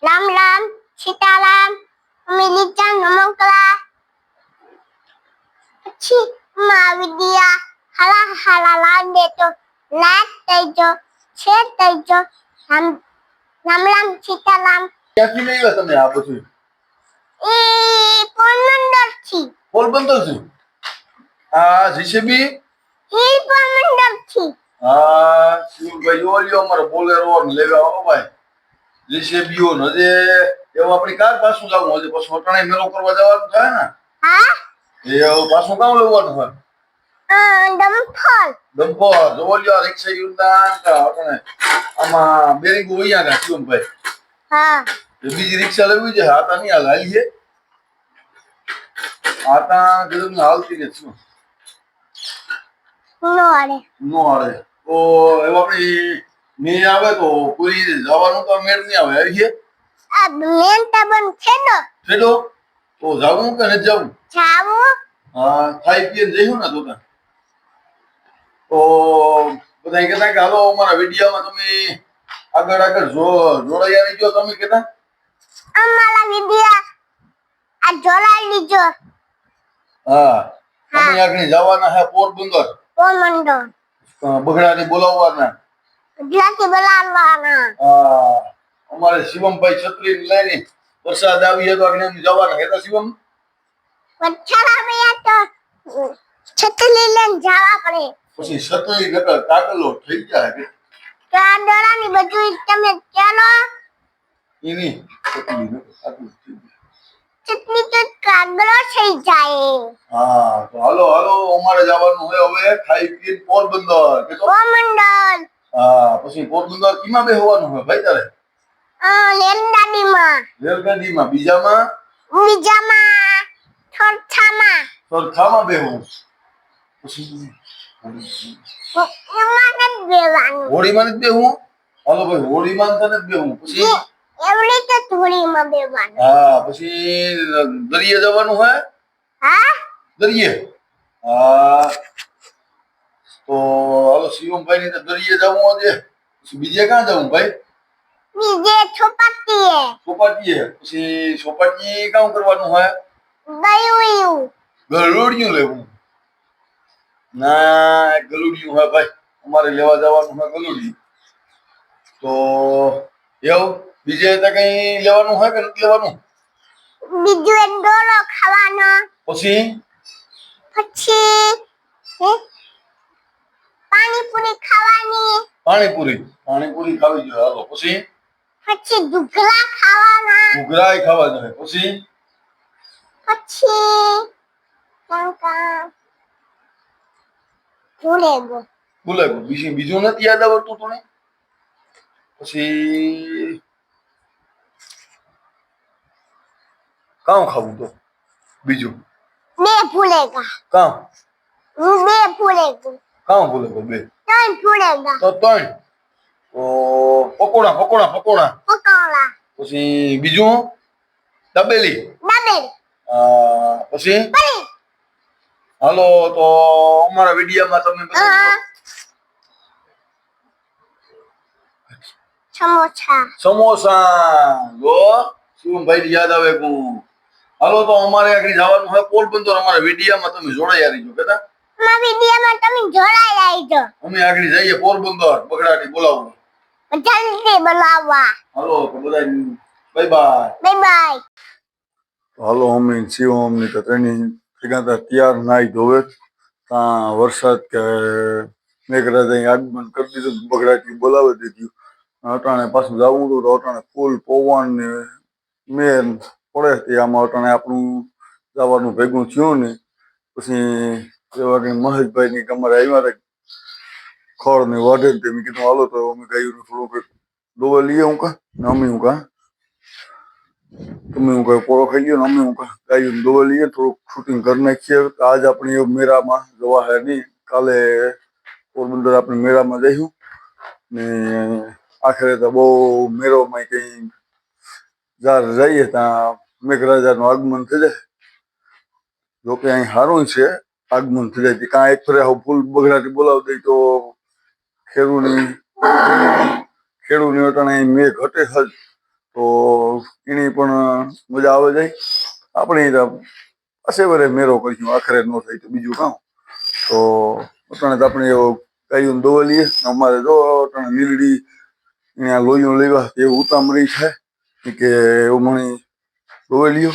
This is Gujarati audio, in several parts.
રામ રામ સીતારામ મિલિતા નમકલા પછી વિદ્યા હલા હલા લાગે તો લાટ દેજો છે દેજો રામ રામ સીતારામ ક્યાંથી લઈ તમે આ બધું એ પોરબંદર થી આ જીસીબી પોરબંદર થી શિવભાઈ જોવા લ્યો અમારો બોલેરો ને લેવા આવો ભાઈ જીસીબીઓ ને હજે એવું આપણી કાર પાછું જવું હજે પછી અટાણે મેલો કરવા જવાનું થાય ને હા એ પાછું કામ લેવાનું હોય ડમ્પર જોવા લ્યો રિક્ષા યુદ્ધાન અટાણે આમાં બેરિંગ હોય ગયા શિવભાઈ હા બીજી રિક્ષા લેવી છે હાતા નહીં હાલ હાલી છે હાતા કીધું હાલતી ને શું નો હાલે તો એવો આપણી મેં આવે તો પૂરી જવાનું તો મેળ નહીં આવે આવી છે આ મેન તબન છેડો છેડો તો જાવું કે નથી જાવું હા ખાઈ પીને જઈશું ને તો બધા કહેતા કે હાલો અમારા વિડીયોમાં તમે આગળ જોડાઈ આવી ગયો તમે કહેતા અમારા વિડિયા આ જોડાઈ લીજો હા અમે આગળ જવાના છે પોરબંદર બગડાને બોલાવવાના ગુજરાતી બોલાવવાના અમારે શિવમભાઈ છત્રી લઈને વરસાદ આવી તો આગળ એમ જવાના હતા શિવમ વરસાદ આવ્યા તો છત્રી લઈને જવા પડે પછી છત્રી નકર કાગલો થઈ જાય કે કાગળાની બધું તમે ચાલો એની છત્રી તો કાગળો થઈ જાય હા તો હાલો અમારે જવાનું હોય હવે ખાઈ પીને પોરબંદર કે તો કોમંડલ પછી પોરબંદર કીમાં બેહવાનું હોય ભાઈ તારે રેલગાડીમાં બીજામાં સરખામાં બેહવું પછી હોળીમાં જ બેહવું હાલો ભાઈ હોળીમાં તને જ બેહવું પછી પછી દરિયે જવાનું હોય દરિયે તો હાલો શિવમભાઈ ની દરિયે જવું હોય પછી બીજે ક્યાં જવું ભાઈ ચોપાટીએ પછી ચોપાટી કામ કરવાનું હોય ગલુડિયું લેવું ના ગલુડિયું હોય ભાઈ અમારે લેવા જવાનું હોય ગલુડિયું તો એવું બીજે કઈ લેવાનું હોય કે નથી લેવાનું બીજું એક ડોલો ખાવાનો પછી પાણીપુરી ખાવાની પાણીપુરી ખાવી જોઈએ હાલો પછી ઘૂઘરા ખાવાના ઘૂઘરા ખાવા જોઈએ પછી બીજું નથી યાદ આવડતું તને પછી કામ ખાવું તો બીજું કામ ભૂલેગો બે તો ત્રણ પકોડા પછી બીજું દાબેલી પછી હાલો તો અમારા વિડીયોમાં તમે સમોસા જો શિવમભાઈ યાદ આવે હાલો તો અમારે આગળ જવાનું હોય પોરબંદર અમારા વિડીયોમાં તમે જોડાઈ આવી કેતા અમે આગળ જઈએ પોરબંદર બગડાટી બોલાવવા હાલો તો બધા બાય બાય હાલો અમે શિવમ ની તો ટ્રેનિંગ તૈયાર નાઈ ધોવે ત્યાં વરસાદ કે મેઘરાજા આગમન કરી દીધું બગડાટી બોલાવી દીધું અટાણે પાછું જવું હતું તો અટાણે ફૂલ પવન ને મેન પડે તે આમાં અટાણે આપણું જવાનું ભેગું થયું ને પછી એવા કઈ મહેશભાઈ ની અમારે આવ્યા ખડ ને વાઢે મેં કીધું હાલો તો અમે ગાયું થોડુંક દોવા લઈએ હું કા અમે હું કા તમે હું કઈ પોળો ખાઈ ગયો ને અમે હું ગાયું દોવા લઈએ થોડુંક શૂટિંગ કરી નાખીએ આજ આપણી મેળામાં જવા હે નહીં કાલે પોરબંદર આપણે મેળામાં જઈશું ને આખરે તો બહુ મેળોમાં કઈ જઈએ ત્યાં મેઘરાજાનું આગમન થઈ જાય જોકે અહીં સારું છે આગમન થઈ જાય કાં એક ફરે ફૂલ બગડાટી બોલાવી દઈ તો ખેડૂની અટાણે મેઘ ઘટે જ તો એની પણ મજા આવે જાય. આપણે પાસે વરે મેરો કરીશું, આખરે ન થાય તો બીજું કામ. તો અટાણે તો આપણે ગાયું દોવા લઈએ. અમારે જો અટાણે લીલડી અહીંયા લોહીઓ લેવા એવું ઉતામળી છે કે એવું મને દોવા લ્યો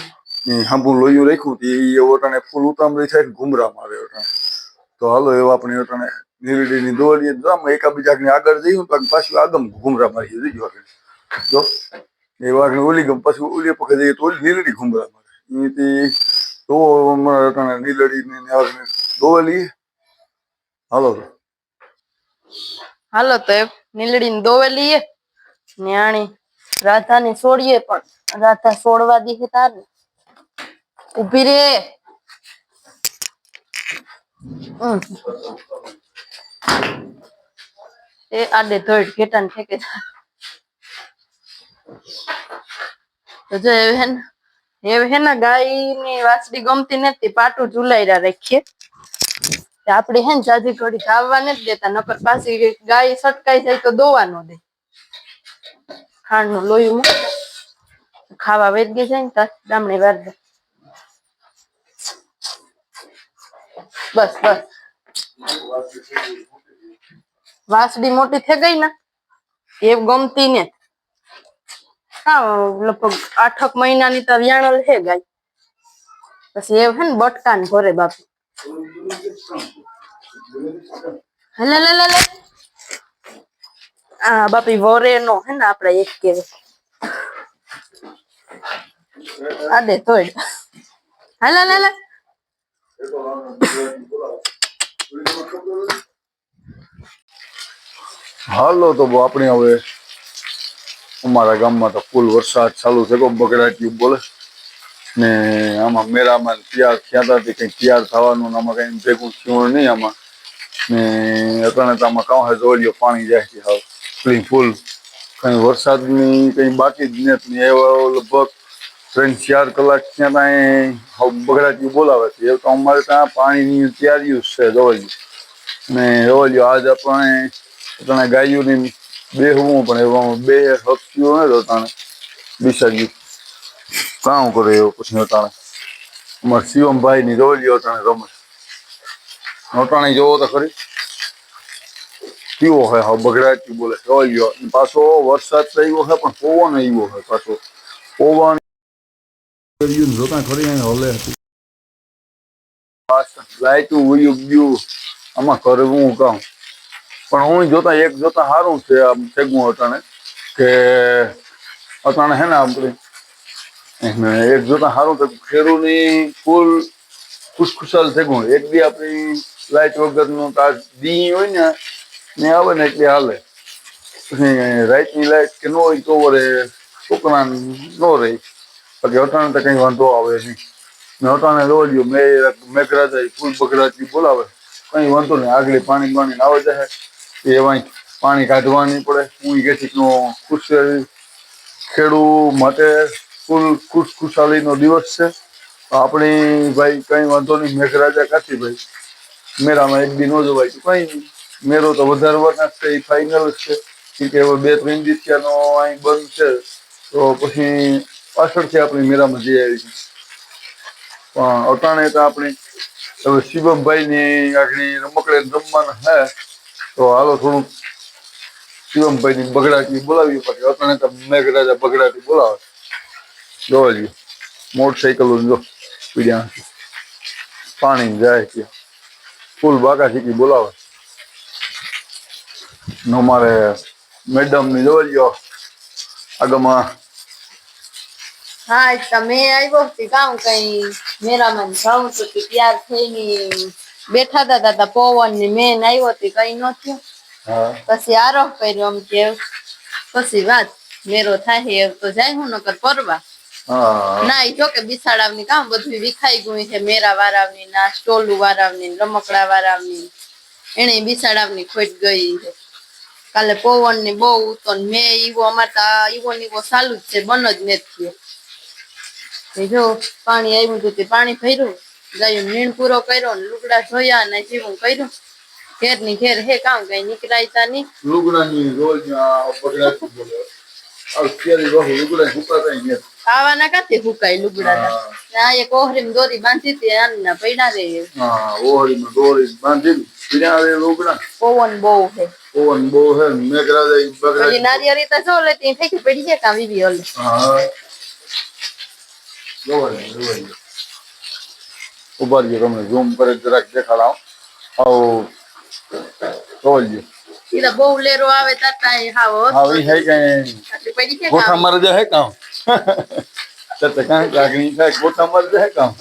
એ હાંભું લોહીયું રાખ્યું એ અટાણે ફૂલ ઉતામળી થાય ને ઘુમરા મારે અટાણે. તો હાલો એવા આપણે અટાણે લીલડીની દોવા લઈએ. આમાં એકાબીજાની આગળ જઈએ તો પાછું આગમ ઘુમરા મારીએ જઈજો આગળ. જો એ વાઘને ઓલી ગમ પછી ઓલી પકડી જઈએ તો ઓલી લીલડી ઘુમરા મારે એથી તો અમારે અટાણે લીલડીને દોવા લઈએ. હાલો હાલો તો નીલડી ને દોવે લઈએ ન્યાણી રાધા ને છોડીએ પણ રાધા છોડવા દીધી તાર ઉભી રે. એ આડે ધોઈડ ઘેટા ને ઠેકે તો જો હવે હે ને ગાય ની વાસડી ગમતી નથી, પાટું ઝુલાયરા રાખીએ. આપડે હે ને જાજી ઘડી ધાવવા નથી દેતા, નકર પાછી ગાય સટકાઈ જાય તો દોવા નો દે. ખાંડ નું લોહી ખાવા વેરગી જાય ને દામણે વાર દે. બસ બસ વાસડી મોટી થઈ ગઈ ને એ ગમતી ને લગભગ 8 મહિનાની તો વ્યાણલ હે ગાય. પછી એ હે ને બટકા ને ભરે બાપુ. લે લે લે લે આ બાપી વરે નો હે ને આપડે એક કે આડે તોડ હાલે લે લે. હાલો તો આપણે હવે અમારા ગામમાં તો ફૂલ વરસાદ ચાલુ છે. બગડાટી બોલે ને આમાં મેળામાં તૈયાર થયા હતા કંઈ તૈયાર થવાનું આમાં કઈ ભેગું થયું નહીં આમાં. ને અટાણે તો આમાં કાં જોડ્યો પાણી જાય છે હાવ સ્વિમિંગ પુલ. કઈ વરસાદની કઈ બાકી જ નથી. એવા લગભગ 3-4 કલાક ત્યાં કાંઈ બગડાટી બોલાવે છે. એ તો અમારે ત્યાં પાણીની તૈયારીઓ છે દોડ્યું ને દોડ્યો આજ આપણે અટાણે ગાયોની બેહવું પણ એવામાં બે હપ્તીઓ ને અટાણે બિસાડ્યું કામ કરે એવો પછી અટાણે અમારે શિવમભાઈ ની દોડ્યો અટાણે રમે. અટાણે જોવો તો ખરી કેવો હોય હા બગડાટી બોલે દોડ્યો. પાછો વરસાદ તો આવ્યો છે પણ પવન આવ્યો હોય પાછો પવન જોતા ખરી હલે હતી લાઈટ ઉયું ગયું આમાં કરવું કામ. પણ હું જોતા એક જોતા સારું છે આમ ભેગું અટાણે કે અટાણે હે ને આપણે એક જોતા સારું કે ખેડૂતની ફૂલ ખુશખુશાલ ભેગું. એક દી આપણી લાઈટ વગરનું દી હોય ને આવે ને એટલે હાલે. પછી રાતની લાઈટ કે ન હોય તો વરે છોકરા ન રહે. બાકી અટાણે તો કઈ વાંધો આવે નહીં. ને અટાણે દોડ્યો મેઘરાજા ફૂલ બગડાટી બોલાવે કઈ વાંધો નહીં. આગળ પાણી આવે જાય એવાય પાણી કાઢવાની પડે. હું કે નો ખુશ ખેડૂત માટે ફૂલ ખુશખુશાલીનો દિવસ છે. આપણી ભાઈ કઈ વાંધો નહીં. મેઘરાજા કાથી ભાઈ મેળામાં એક દી ન જવાય તો કઈ નહીં. મેળો તો વધારવાના છે એ ફાઇનલ છે કે હવે 2-3 દિવસનો અહીં બંધ છે તો પછી પાછળથી આપણી મેળામાં જઈ આવી છે. પણ અટાણે તો આપણે હવે શિવમભાઈ ની આગળ રમકડે રમવાના હે તો હાલો થોડુંક શિવમભાઈ ની બગડાટી બોલાવી પડે. અટાણે તો મેઘરાજા બગડાટી બોલાવે જોવા મોટરસાઇકલ જો પીડ્યા પાણી જાય ત્યાં ફૂલ બાકા ચીકી બોલાવે. અમારે મેડમ ની જોવા લ્યો આગમાં હા તમે આવ્યો કામ કઈ મેરામાં જાઉં તો તૈયાર થઈને બેઠા હતા પવન ને મેન આવ્યો કઈ ન થયું. પછી આરોપ કર્યો આમ કે પછી વાત મેરો થાય તો જાય હું નકર પરવા ના જો કે બિસાડાવની કામ બધું વિખાઈ ગયું છે. મેરા વારાવની ના સ્ટોલું વારાવની રમકડા વારાવની એને બિસાડાવની ખોટ ગઈ છે. કાલે પવન ને બહુ તો મેં ઈવો અમારતા ઈવો ને ઈવો ચાલુ જ છે બન જ નથી. જો પાણી આવ્યું હતું તે પાણી ભર્યું ગાયું નીણ પૂરો કર્યો ને લુગડા ધોયા ને જીવું કર્યું. ઘેર ની ઘેર હે કામ કઈ નીકળાયતા નહીં. લુગડાની રોજ બગડાટી બોલે અત્યારે બહુ લુગડા સુકાતા ય નથી. ખાવાના કાંથી હુકાય લુગડા હા. આ એક ઓહરીમાં દોરી બાંધી હતી આના પૈડા રે હા ઓહળીમાં દોરી બાંધી ત્યાં આવે લુગડા. પવન બહુ છે પવન બહુ હે મેઘરાજા ઈ બગડા. પછી નારિયેળી તો જો લેતી ફેંકી પડી છે કામ વીવી ઓલી હા જોવાય ઉભા રહ્યો તમને ઝૂમ કરે જરાક દેખાડાવ. આવો જોઈ ઈ તો બહુ લેરો આવે તાતા હાવ હા ઈ હે કે આટલી પડી છે ગોઠા કામ મારે હે કામ તતે કાંઈ લાગણી થાય ગોઠા મારે હે કામ.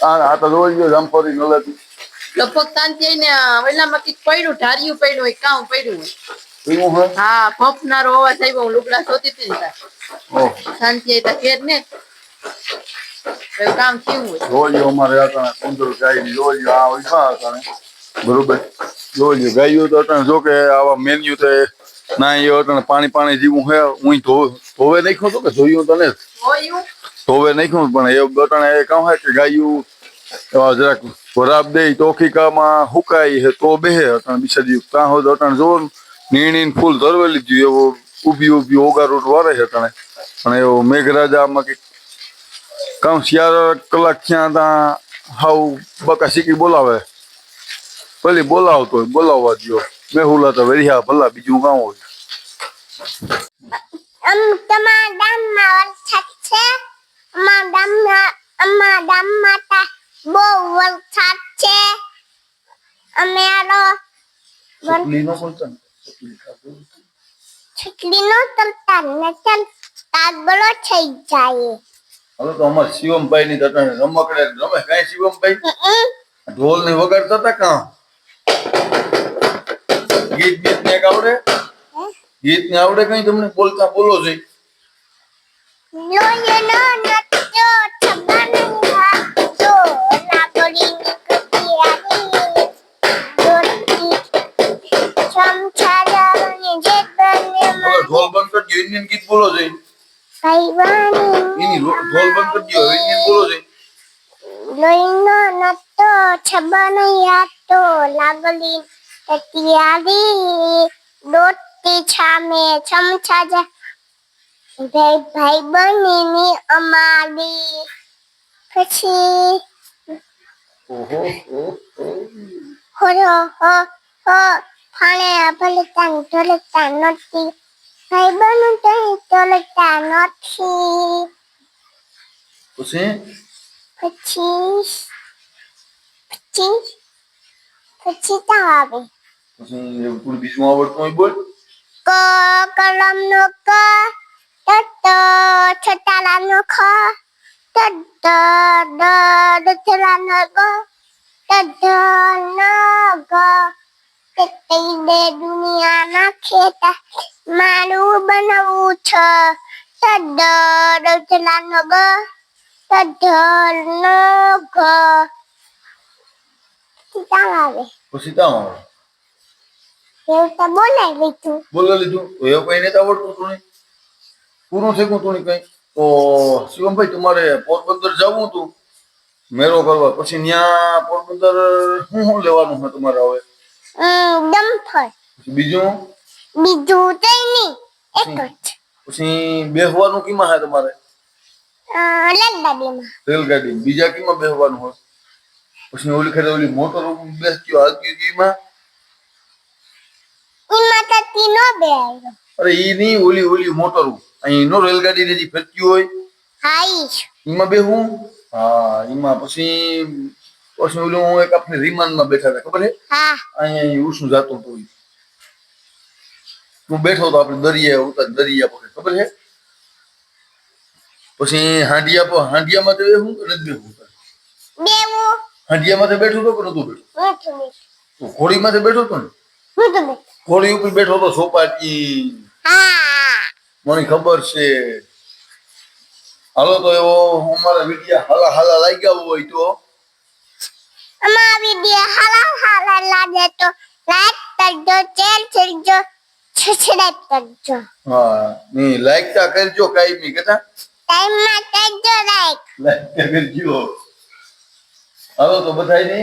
આ તો રોજ રામફોરી નલતી લગભગ તાંતી ને વેલામાં કઈક પડ્યું ઢાર્યું પડ્યું હોય કામ પડ્યું હોય એવું હે. હા પંપનારો અવાજ આવ્યો હું લુગડા શોધી હતી ને તાર ઓહ શાંતિ આવી ઘેર ને એવું કામ થયું હોય રોજ અમારે હતા કુંદર ગાય રોજ આ હોય હતા બરોબર જોઈ ગાયો તો હતા જો કે આવા મેન્યુ તો ના એ હતા પાણી જેવું હે હું ધોવે નાખ્યો તો કે જોયું તને જોયું ધોવે નાખ્યું પણ એ બટાણે એ કામ હે કે ગાયું એવા જરાક વરાબ દે તોખીકામાં હુકાય હે તો બેહે હતા બિચારી ત્યાં હોય અટાણે જો નીણીને ફૂલ ધરવેલી ગયું એવો ઊભી ઓગારોટ વારે છે અટાણે પણ એવો મેઘરાજામાં કંઈક કામ 4 કલાક થયા ત્યાં હાવ બકા શીખી બોલાવે ભલે બોલાવતો હોય બોલાવવા દો મેહુલા તો વેરિયા ભલા બીજું કામ હોય. તમારા ગામમાં વરસાદ છે? અમારા ગામમાં તા બહુ વરસાદ છે. અમે લીનો બોલતા ને છકડી નો તલતા ને તાગડો થઈ જાય. હવે તો અમારે શિવમભાઈ ની તટાણે રમકડે રમે કાંઈ શિવમભાઈ ઢોલ ને વગાડતા હતા કાં ગીત ને આવડે ગીત ને આવડે કઈ તમને બોલતા બોલો છે. લોયનો નચો છબન હાચો લાકડી નીકળી આવી દોતી ચમચારાની જે બને ઢોલ બંધ કરી દો ઇન્ડિયન ગીત બોલો છે. કઈવાની એની ઢોલ બંધ કરી દો ઇન્ડિયન બોલો છે. લોયનો નચો છબન હાચો લાકડી નીકળી આવી દોતી છામે ચમચારા ભાઈ બનીની અમારી પછી હો ફાણે ઢોલતા નથી ભાઈ બનું ઢોલતા નથી પછી પછી તા આવે પછી એવું બીજું આવડતું હોય બોલ કલમ નો ક છટાલા નો ખ દથલા નો ગ નો ગ તે દુનિયા ના ખેતા મારું બનાવું છે દથલા નો ગ ઢોલ નો ગ આવે પછી તા આવે એવું તો બોલાવી લીધું બોલો લીધું તો એવું કઈ નથી આવડતું તું પૂરું થઈ ગયું તું કઈ તો શિવમભાઈ તમારે પોરબંદર જવું હતું મેળો કરવા પછી ત્યાં પોરબંદર શું લેવાનું છે તમારે હવે ડમ્ફર બીજું તો નહીં એક જ પછી બેસવાનું કીમાં છે તમારે રેલગાડીમાં રેલગાડી બીજા કીમાં બેસવાનું હોય પછી ઓલી ખરે ઓલી મોટર બેસતી હાલતી હતી એમાં તો તીનો બે આવ્યો અરે ઈ નહીં ઓલી મોટર અહીં નો રેલગાડી ને જે ફરતી હોય હાઈ એમાં બેહું હા એમાં પછી ઓલું હું એક આપણે વિમાનમાં બેઠા હતા ખબર હે હા અહીંયા ઉષ્ણ જાતું હતું તું બેઠો તો આપણે દરિયા ઉતાર દરિયા પર ખબર હે પછી હાંડિયામાં તો બેહું કે નથી બેહું બેવું હાંડિયામાં તો બેઠો તો કે નતું બેઠું તું ઘોડીમાં તો બેઠો તો ને ઘોડી ઉપર બેઠો તો સોપાટી હા મને ખબર છે હાલો તો એવો અમારા વિડિયા હાલા લાગ્યા હોય તો અમારા વિડિયો હાલા લાગે તો લાઈક કરજો શેર કરજો સબસ્ક્રાઇબ કરજો હા ની લાઈક તા કરજો કાઈ કેતા ટાઈમમાં કરજો લાઈક કરજો હાલો તો બધાય ને